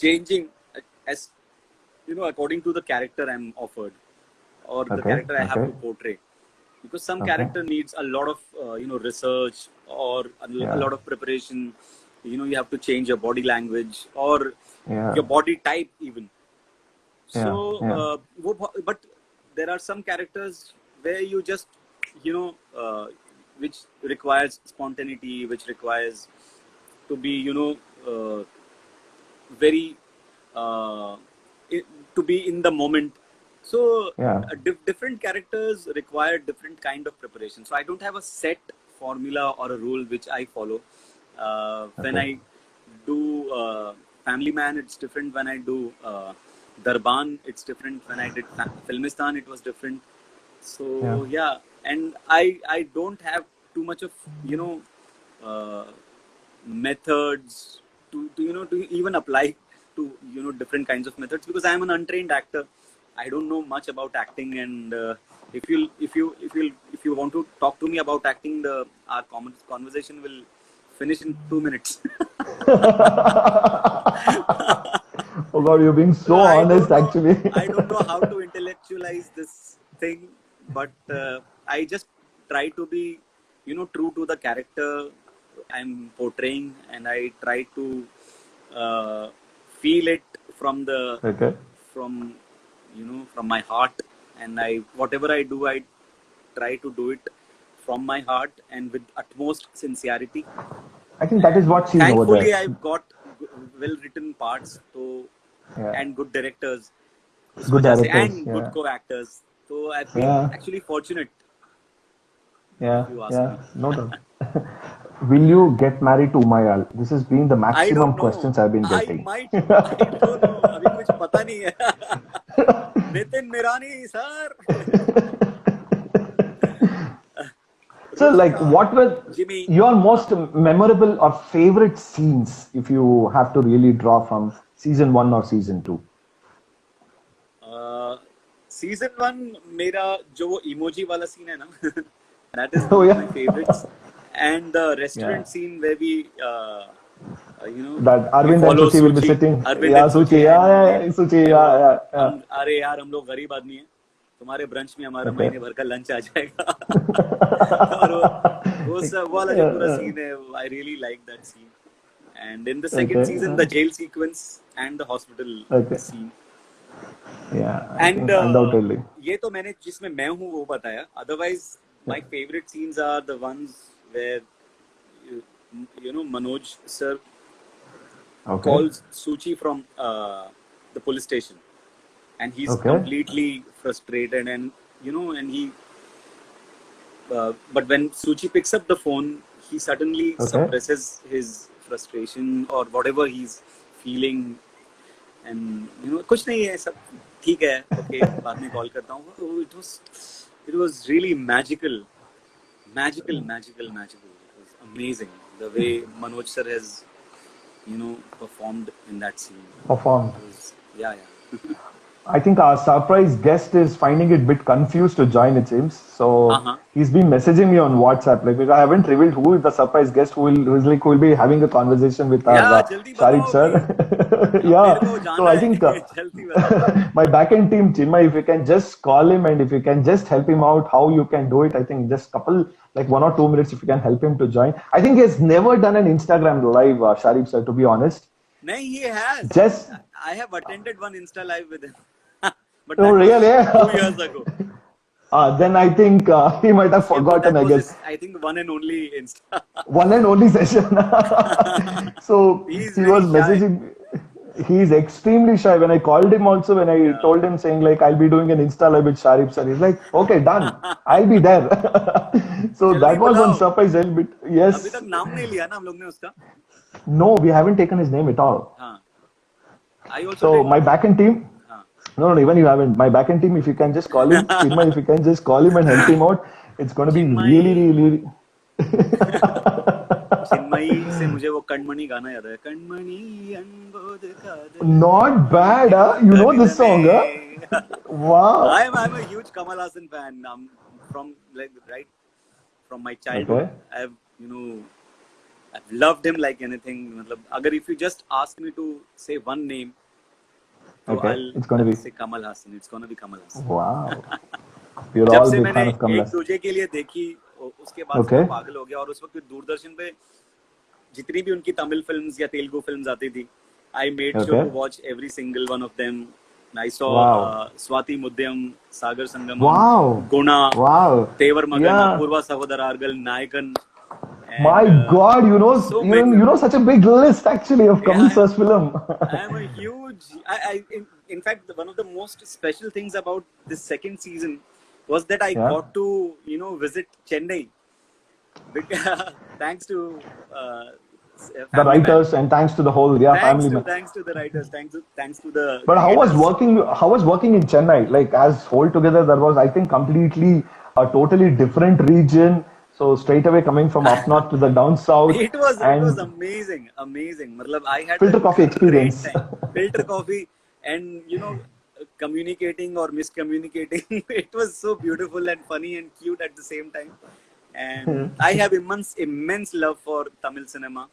changing as according to the character I'm offered or the Okay. character I have Okay. to portray because some Okay. character needs a lot of research or a Yeah. lot of preparation. You have to change your body language or Yeah. your body type even. Yeah. So Yeah. but there are some characters where you just which requires spontaneity, which requires to be very uh, to be in the moment. So Yeah. different characters require different kind of preparation. So I don't have a set formula or a rule which I follow. When Okay. I do Family Man, it's different. When I do Darban, it's different. When I did Filmistan, it was different. So yeah, and I don't have too much of methods to to even apply to different kinds of methods because I am an untrained actor. I don't know much about acting, and if you want to talk to me about acting, our conversation will finish in 2 minutes. Oh God, you're being so honest actually. I don't know how to intellectualize this thing, but I just try to be true to the character I'm portraying, and I try to feel it from the Okay. from from my heart, and whatever I do, I try to do it from my heart and with utmost sincerity. I think that is what seen over Thankfully there. I've got well written parts and good directors इस Good वजह से, directors. and good Yeah. co-actors. So I've been Yeah. actually fortunate, Yeah. if you ask Yeah. me. No doubt. Will you get married to Umayal? This has been the I maximum don't know. questions I've been I getting. might. I don't know. अभी कुछ पता नहीं है. Nitin Mirani sir. So, like, what were Jimmy. your most memorable or favorite scenes if you have to really draw from season 1 or season 2? Season 1 मेरा जो वो emoji वाला scene है ना, that is Oh, one of yeah. my favorites. And the restaurant Yeah. scene where we That we Arvind and follow Suchi will be sitting. Arvind Yeah, and Suchi. Suchi, Yeah, and yeah, Suchi. Yeah, yeah, yeah. हम अरे यार हम लोग गरीब आदमी हैं, तुम्हारे brunch में हमारा Okay. महीने भर का लंच आ जाएगा. और वो वाला जो पूरा सीन है, I really like that scene. And in the second Okay, season, the jail sequence and the hospital Okay. scene. Yeah, I And think undoubtedly. ये तो मैंने जिसमें मैं हूँ वो बताया. Otherwise, my favorite scenes are the ones where Manoj sir Okay. calls Suchi from the police station, and he's Okay. completely frustrated, and and but when Suchi picks up the phone, he suddenly Okay. suppresses his frustration or whatever he's feeling, and कुछ नहीं है, सब ठीक है, okay, बाद में call करता हूँ. Oh, it was really magical. It was amazing the way Manoj sir has, performed in that scene. Performed. It was, yeah. I think our surprise guest is finding it a bit confused to join, it seems. So Uh-huh. he's been messaging me on WhatsApp. Like, I haven't revealed who is the surprise guest who will be having a conversation with our Yeah, जल्दी Sharik बताओ sir. मेरे Yeah. को So जाना I है, think जल्दी बताओ. my backend team, Chinmay, if you can just call him and if you can just help him out, how you can do it. I think just like 1 or 2 minutes, if you can help him to join. I think he has never done an Instagram live, Sharik sir, to be honest. No, he has. Just I have attended one Insta live with him, but Oh, that was really? 2 years ago. Then I think he might have forgotten, That I was guess. his, I think, one and only Insta. One and only session. So He's he very was shy. messaging. He's extremely shy. When I called him also, when I told him saying like I'll be doing an Insta live with Sharif sir, he's like, okay, done. I'll be there. So जल्दी that was one बुलाओ. surprise element. अभी Yes. तक नाम नहीं लिया ना हम लोग ने उसका. No, we haven't taken his name at all. हाँ. I also So did. my backend team. हाँ. No, even you haven't. My backend team, if you can just call him, Chinmay, if you can just call him and help him out, it's going to be Chinmay. really. Chinmayi से मुझे वो कणमणि गाना याद है. Kanmani अनबोध कादल. Not bad, huh? You know this song, huh? Wow. I'm a huge Kamal Hassan fan. From from my childhood. Okay. I've loved him like anything. मतलब अगर if you just ask me to say one name, so Okay, it's gonna be- say Kamal Hassan. It's gonna be Kamal Hassan. Wow. We're जब all से big मैंने fan of Kamal एक Hassan. दूजे के लिए देखी, उसके बाद से Okay. मैं पागल हो गया. और उस वक्त दूरदर्शन पे जितनी भी उनकी तमिल फिल्म्स या तेलुगु फिल्म्स आती थी, I made sure Okay. to watch every single one of them. I saw Wow. Swati Mudyam, Sagar Sangamam, Wow. Guna, Wow. Tevar Magan, Yeah. Apurva Savadarargal, Nayakan. And, My God, so you many. know such a big list actually of Kamal Yeah. sir's film. I am a huge. In fact, one of the most special things about this second season was that I Yeah. got to visit Chennai. Because, thanks to The Family writers and thanks to the whole family man. thanks to the writers, thanks to the. But how was creators. working in Chennai? Like as whole together, there was I think completely a totally different region. So straight away coming from up north to the down south. It was and amazing. Matlab, I had Filter a coffee great experience. time. Filter coffee, and communicating or miscommunicating. It was so beautiful and funny and cute at the same time. And I have immense love for Tamil cinema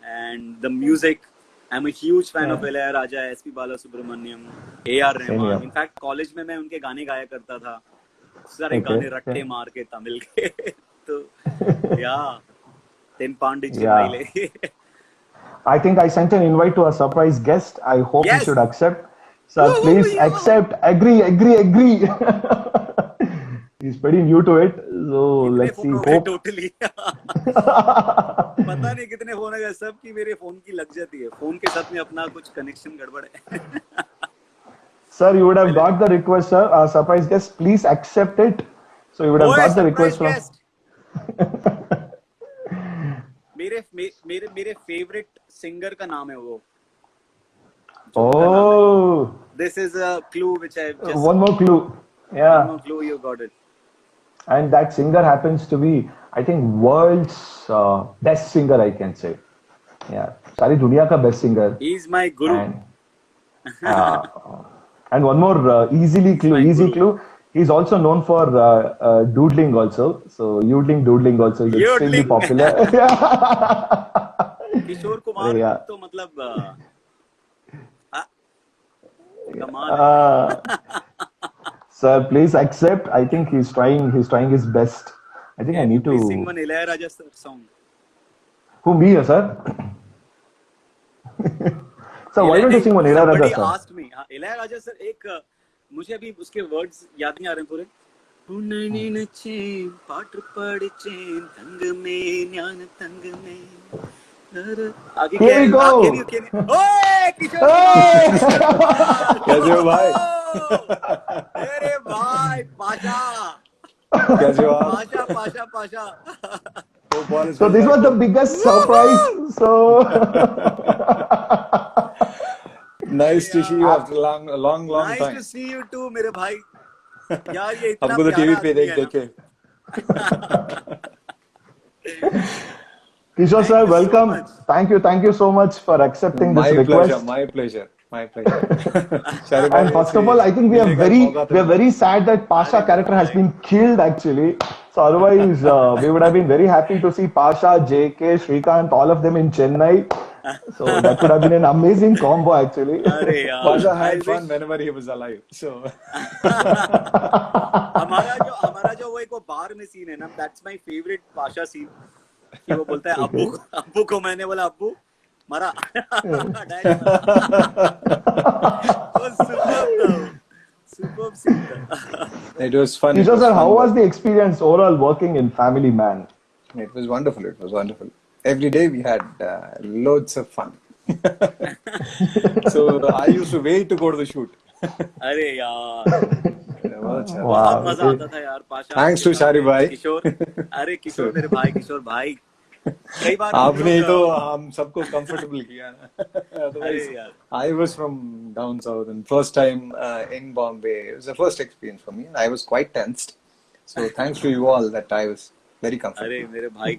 and the music. I'm a huge fan of Ilayaraja, S.P. Balasubramaniam, A.R. Rahman. In fact, college में मैं उनके गाने गाया करता था. सारे गाने रट्टे मार के तमिल के. तो yeah, Ten Pandi Chennai. I think I sent an invite to a surprise guest. I hope Yes. you should accept. Sir, Woo-hoo, please yeah. accept. Agree. He's pretty new to it. So let's see. Hope. Totally. पता नहीं कितने phone है सबकी मेरे phone की लग जाती है. फोन के साथ में अपना कुछ कनेक्शन गड़बड़ है. Sir, you would have got the request, sir. Surprise guest, please accept it. So you would have got the request from. मेरे फेवरेट सिंगर का नाम है वो. Oh. This is a clue which I just. One more clue. Yeah. One more clue, you got it. And that singer happens to be, I think, world's best singer, I can say. Yeah. सारी दुनिया का best singer. He's my guru. And one more easy clue. He's also known for doodling also. So doodling also is extremely popular. Kishore Kumar Yeah. तो मतलब कमाल. Sir, please accept. I think he's trying his best. I think I need to. Please sing one Ilayaraja song. Who, me, sir? So why don't you sing one Ilayaraja Somebody song? asked me. Ilayaraja sir एक मुझे अभी उसके words याद नहीं आ रहे पूरे. उन्ननी नचे पाट पड़चे तंग में न्यान तंग में. आगे क्या Here we go. ओए किशोर कैसे हो भाई? अरे भाई पाशा. कैसे हो आप? Pasha Pasha Pasha. Hope all is So well this was back the home. biggest surprise. So Nice अरे to see you यार, after long nice time. To see you too मेरे भाई. यार ये इतना हमको तो प्यारा टीवी पे आदमी देख है देख ना. के. Kishore thank sir, you so welcome. Much. Thank you so much for accepting this My pleasure, request. my pleasure, my pleasure. Sharib And भाई first of ऐसे all, I think मिलने का मौका तो we are मिला. very sad that Pasha अरे मेरे character has भाई. been killed actually. So otherwise, we would have been very happy to see Pasha, JK, Shrikant, all of them in Chennai. So that would have been an amazing combo actually. अरे यार, Pasha I had fun wish. whenever he was alive. So हमारा जो वो एक वो बार में scene है ना, that's my favourite Pasha scene. कि वो बोलता है Okay. अब्बू को मैंने बोला अब्बू मारा. डैडी मारा. वो सुपर्ब था. सुपर्ब सीन था. it was fun. It Kishore was sir, how fun was the working. experience overall working in Family Man? It was wonderful. It was wonderful. Every day we had loads of fun. So I used to wait to go to the shoot. अरे यार, बहुत अच्छा. बहुत Wow. मजा आता था यार Pasha Thanks आपके to Shari साथ भाई. में. किशोर, अरे किशोर मेरे भाई, किशोर भाई. कई बार हम आपने ही तो लोग. हम सबको comfortable किया ना. अरे Otherwise, यार, I was from down south and first time in Bombay. It was the first experience for me and I was quite tensed. So thanks to you all that I was very अरे comfortable. मेरे भाई.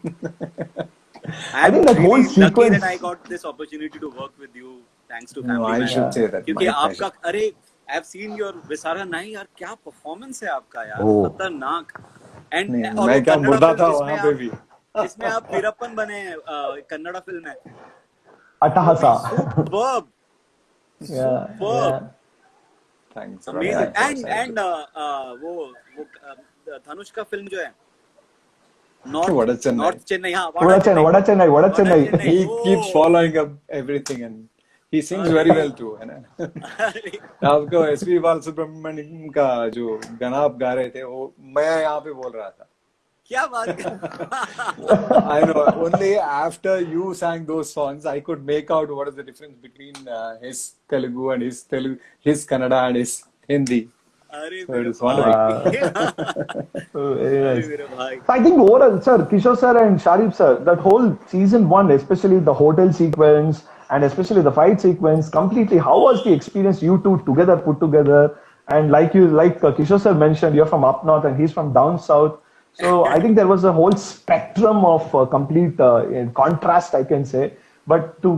I I'm think that whole really lucky sequence. that I got this opportunity to work with you. Thanks to No, Family I Man. should say that. क्योंकि My आपका, pleasure. अरे I've seen your viscera नहीं यार, क्या performance है आपका यार, Oh. खतरनाक. एंड नहीं, और वो मैं क्या कन्नड़ा मुर्दा था फिल्म वहां पे भी. जिसमें आप वीरप्पन बने हैं, कन्नड़ा फिल्म है. Atahasa. Superb. Yeah. Superb. Thanks. Amazing. Thanks. And वो धनुष का फिल्म जो है, north Vada Chennai. North Chennai. हाँ, Vada Chennai, Vada Chennai, Vada Vada Chennai. Chennai. He Oh. keeps following up everything and he sings very well too, है ना. अरे आपको SP Balasubrahmanyam का जो गाना आप गा रहे थे वो मैं यहाँ पे बोल रहा था. क्या बात कर. I know. Only after you sang those songs, I could make out what is the difference between his Telugu and his Kannada and his Hindi. अरे So it मेरे is wonderful. भाई. Oh, very अरे nice. मेरे भाई. I think overall, sir, Kishore sir and Sharif sir, that whole season one, especially the hotel sequence and especially the fight sequence, completely. How was the experience? You two together, put together, and like Kishore sir mentioned, you're from up north and he's from down south. So I think there was a whole spectrum of complete in contrast, I can say. But to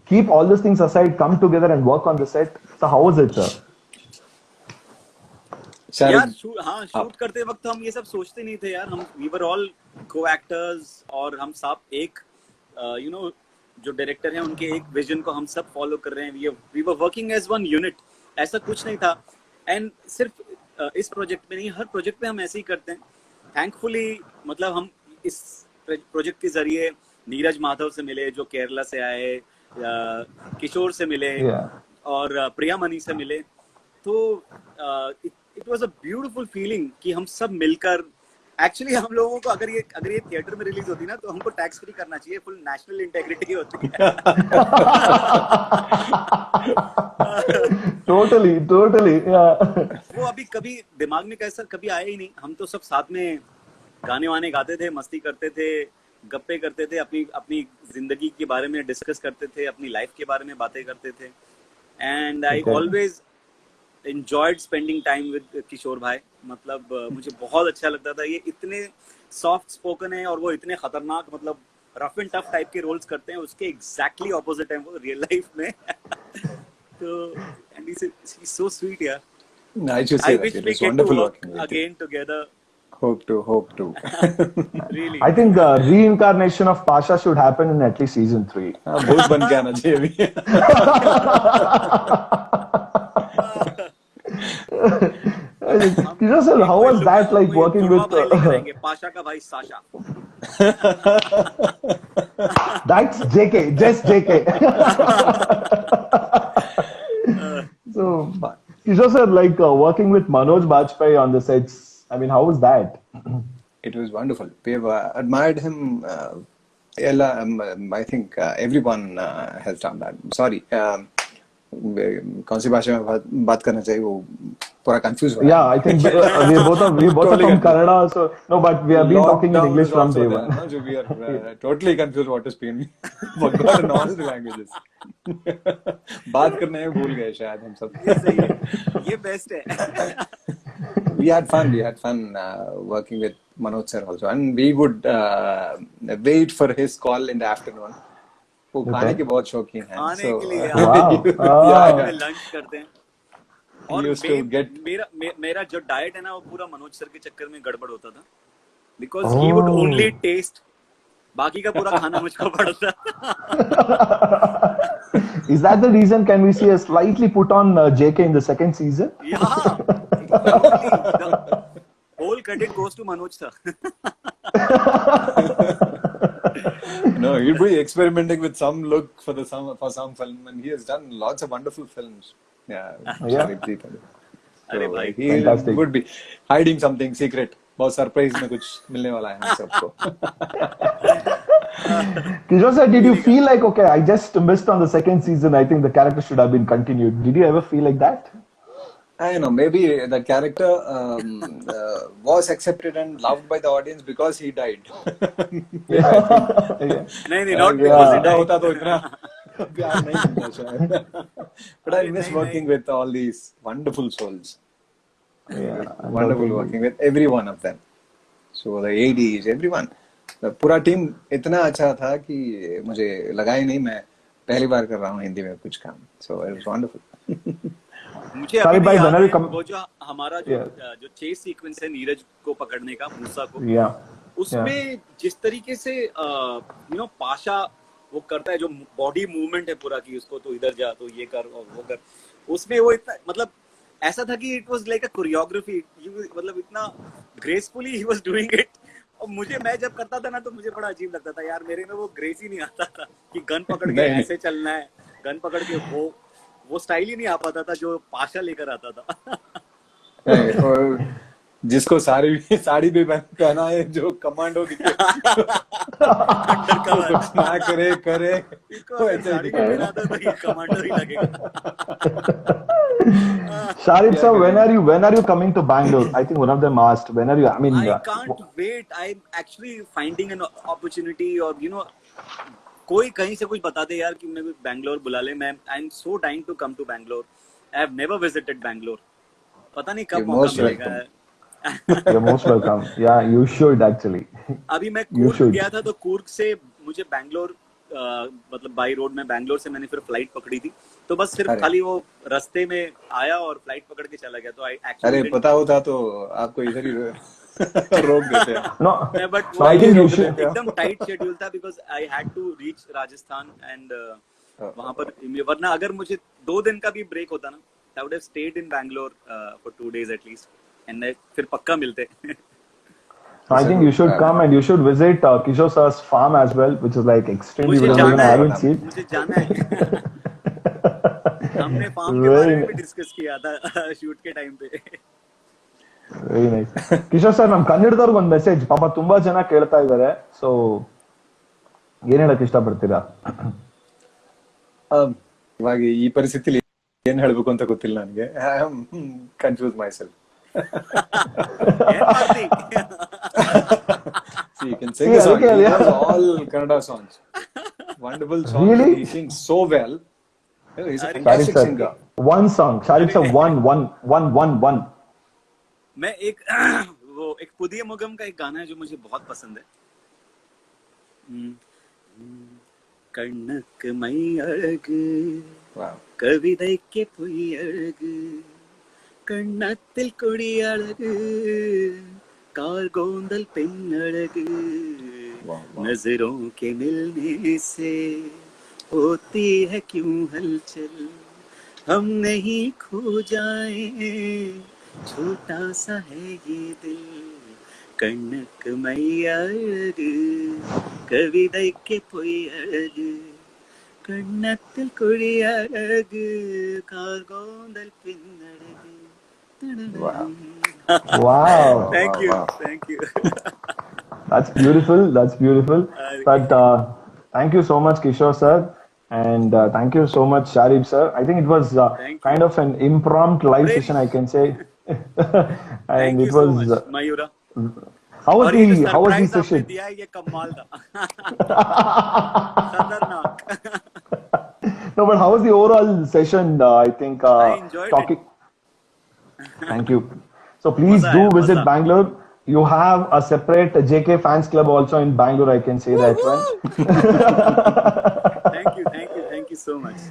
keep all those things aside, come together and work on the set. So how was it, sir? यार Sharif, हाँ, shoot करते वक्त हम ये सब सोचते नहीं थे यार. हम वी वर ऑल को एक्टर्स और हम सब एक यू नो जो डायरेक्टर हैं उनके एक विजन को हम सब फॉलो कर रहे हैं. We were working as one unit. ऐसा कुछ नहीं था. एंड सिर्फ इस प्रोजेक्ट में नहीं, हर प्रोजेक्ट पे हम ऐसे ही करते हैं. थैंकफुली मतलब हम इस प्रोजेक्ट के जरिए नीरज माधव से मिले जो केरला से आए, किशोर से मिले, Yeah. और प्रिया मनी से मिले. तो it was a beautiful feeling कि हम सब मिलकर. एक्चुअली हम लोगों को अगर ये थिएटर में रिलीज होती ना तो हमको टैक्स फ्री करना चाहिए. फुल नेशनल इंटेग्रिटी होती है. Totally. Yeah. वो अभी कभी दिमाग में कैसा कभी आया ही नहीं. हम तो सब साथ में गाने वाने गाते थे, मस्ती करते थे, गप्पे करते थे, अपनी अपनी जिंदगी के बारे में डिस्कस करते थे, अपनी लाइफ के बारे में बातें करते थे. And I Okay. Always enjoyed spending time with किशोर भाई. मतलब मुझे बहुत अच्छा लगता था. ये इतने सॉफ्ट स्पोकन है और वो इतने खतरनाक मतलब रफ एंड टफ टाइप के रोल्स करते हैं. उसके एग्जैक्टली ऑपोजिट है वो रियल लाइफ में. तो and he is so sweet यार. I should I say that wish it we was get to wonderful work working with you. again together. Hope to. Really. I think the reincarnation of Pasha should happen in at least season 3. हाँ, भूत बन के आना चाहिए अभी. Kishore sir, how was that like working with? करेंगे पाशा का भाई Sasha. That's JK, just JK. So, Kishore sir, like working with Manoj Bajpayee on the sets. I mean, how was that? It was wonderful. We have admired him. I think everyone has done that. Sorry. कौन सी भाषा में बात करना चाहिए वो पूरा confuse हो Yeah, I think we both are from Kannada, so no, but we have been talking in English from day one. No, we are totally confused what to speak. Forgot in all the languages. बात करने में भूल गए शायद हम सब. ये सही है, ये बेस्ट है. We had fun working with Manoj sir also, and we would wait for his call in the afternoon. वो खाने के बहुत शौकीन हैं. खाने के लिए Wow. लंच करते हैं. He और used to get मेरा जो डाइट है ना वो पूरा मनोज सर के चक्कर में गड़बड़ होता था. Because he would only taste, बाकी का पूरा खाना मुझको पड़ता. Is that the reason? Can we see a slightly put on JK in the second season? Yeah, exactly. The whole credit goes to Manoj sir. no, he'd be experimenting with some look for some film, and he has done lots of wonderful films. Yeah. अरे भाई, he Fantastic. would be hiding something secret. बहुत surprise में कुछ मिलने वाला है हम सबको. Kishore sir, did you feel like, okay, I just missed on the second season, I think the character should have been continued? Did you ever feel like that? I know, maybe the character was accepted and loved by the audience because he died. Yeah. नहीं, not because it होता तो इतना प्यार नहीं मिलता शायद. But I miss working with all these wonderful souls. Yeah, Wonderful working with every one of them. So the ADs, everyone. पूरा team इतना अच्छा था कि मुझे लगा ही नहीं मैं पहली बार कर रहा हूँ हिंदी में कुछ काम. So it was wonderful. मुझे अभी भी याद है वो जो हमारा जो चेस सीक्वेंस है नीरज को पकड़ने का, मूसा को, उसमें जिस तरीके से पाशा वो करता है, जो बॉडी मूवमेंट है पूरा की उसको तो इधर जा तो ये कर और वो कर, उसमें वो इतना मतलब ऐसा था कि it was like a choreography. मतलब इतना gracefully he was doing it. और मैं जब करता था ना तो मुझे बड़ा अजीब लगता था यार, मेरे में वो ग्रेस ही नहीं आता था कि गन पकड़ के ऐसे चलना है, गन पकड़ के वो स्टाइल ही नहीं आ पाता था जो पाशा लेकर आता था. और जिसको साड़ी भी पहना है, जो कमांडो दिखे ना करे इसको साड़ी पहना था तो ये कमांडो ही लगेगा. Sharif sir, when are you coming to Bangalore? I think one of them asked, when are you? I mean, I can't wait. I'm actually finding an opportunity, or कोई कहीं से कुछ बता दे यार कि मैं बैंगलोर बुला ले. मैं I'm so dying to come to Bangalore. I have never visited Bangalore. पता नहीं कब मौका मिलेगा. You're most welcome. Yeah, you should actually. अभी मैं कूर्ग गया था तो कूर्ग से मुझे बैंगलोर मतलब बाई रोड में बैंगलोर से मैंने फिर फ्लाइट पकड़ी थी, तो बस सिर्फ खाली वो रास्ते में आया और फ्लाइट पकड़ के चला गया. तो अरे पता होता तो आपको इधर ही रोक देते हैं. No, but I think you should. एकदम टाइट शेड्यूल था because I had to reach Rajasthan and वहाँ पर, वरना अगर मुझे 2 दिन का भी ब्रेक होता ना, I would have stayed in Bangalore for 2 days at least, and फिर पक्का मिलते. I think you should come and you should visit Kishore sir's farm as well, which is like extremely beautiful. I haven't seen. मुझे जाना है. हमने farm के बारे में भी डिस्कस किया था शूट के टाइम पे. Very nice. ಕಿಶೋರ್ ಸರ್, ನಮ್ ಕನ್ನಡದವ್ರಿಗೆ ಒಂದು ಮೆಸೇಜ್, ಪಾಪ ತುಂಬಾ ಜನ ಕೇಳ್ತಾ ಇದ್ದಾರೆ, ಸೊ ಏನ್ ಹೇಳಕ್ ಇಷ್ಟಪಡ್ತೀರಾ? ಇವಾಗ ಈ ಪರಿಸ್ಥಿತಿಲಿ ಏನ್ ಹೇಳ್ಬೇಕು ಅಂತ ಗೊತ್ತಿಲ್ಲ ನನಗೆ. I am confuse my self. See, you can sing a song. He does all Kannada songs. Wonderful songs. Really? He sings so well. He's a Sharif fantastic sir, singer. one song. Sharif sir, one. मैं एक पुदिय मुगम का एक गाना है जो मुझे बहुत पसंद है. कण्णक मै अழகு कविதைக்கு பொய் அழகு கண்ணத்தில் கொடி அழகு कारगोंदल पेन अड़ग नजरों के मिलने से होती है क्यों हलचल हम नहीं खो जाए छोटा सा है ये दिल कण्णक मै अड़ग कविதைக்கு பொய் அழகு கண்ணத்தில் கொடி அழகு கார்கோந்தல் பெண் அழகு. Wow. Thank you. That's beautiful. But thank you so much, Kishore sir. And thank you so much, Sharif sir. I think it was Thank you. kind of an impromptu live Really? session, I can say. And Thank it you so was much, Mayura. how was और ये जो the surprise आपने session? दिया है ये कमाल था. खतरनाक. No, but how was the overall session? I think I enjoyed talking. Thank you. So please मजा do आया, visit मजा. Bangalore. You have a separate JK fans club also in Bangalore. I can say that one. Thank you, thank you so much.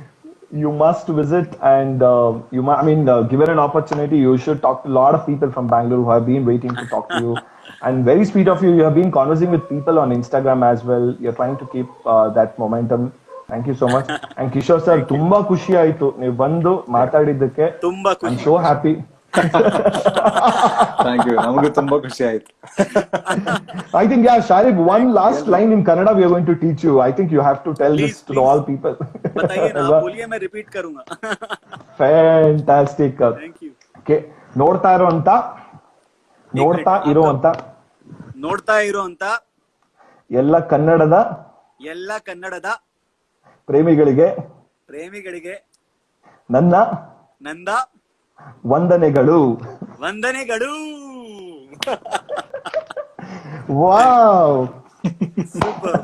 You must visit, and I mean, given an opportunity, you should talk to a lot of people from Bangalore who have been waiting to talk to you. And very sweet of you. You have been conversing with people on Instagram as well. You're trying to keep that momentum. Thank you so much. And Kishore sir, Thank you. ತುಂಬಾ ಖುಷಿ ಆಯ್ತು ನೀವು ಬಂದು ಮಾತಾಡಿದ್ದಕ್ಕೆ. ತುಂಬಾ I'm ಖುಷಿ. so happy. Thank you. ನಮಗೂ ತುಂಬಾ ಖುಷಿ ಆಯ್ತು. I think, yeah, Sharif, one last line in Kannada we are going to teach you. I think you have to tell Please, this to please. all people. बताइए ना, आप बोलिए, मैं repeat करूंगा. Fantastic. Thank you. Okay. ನೋಡ್ತಾ ಇರುವಂತ ನೋಡ್ತಾ ಇರುವಂತ ಎಲ್ಲ ಕನ್ನಡದ ಎಲ್ಲ ಕನ್ನಡದ ಪ್ರೇಮಿಗಳಿಗೆ ಪ್ರೇಮಿಗಳಿಗೆ ನನ್ನ ನಂದ ವಂದನೆಗಳು. ವಂದನೆಗಳು. ವಾವ್. Super.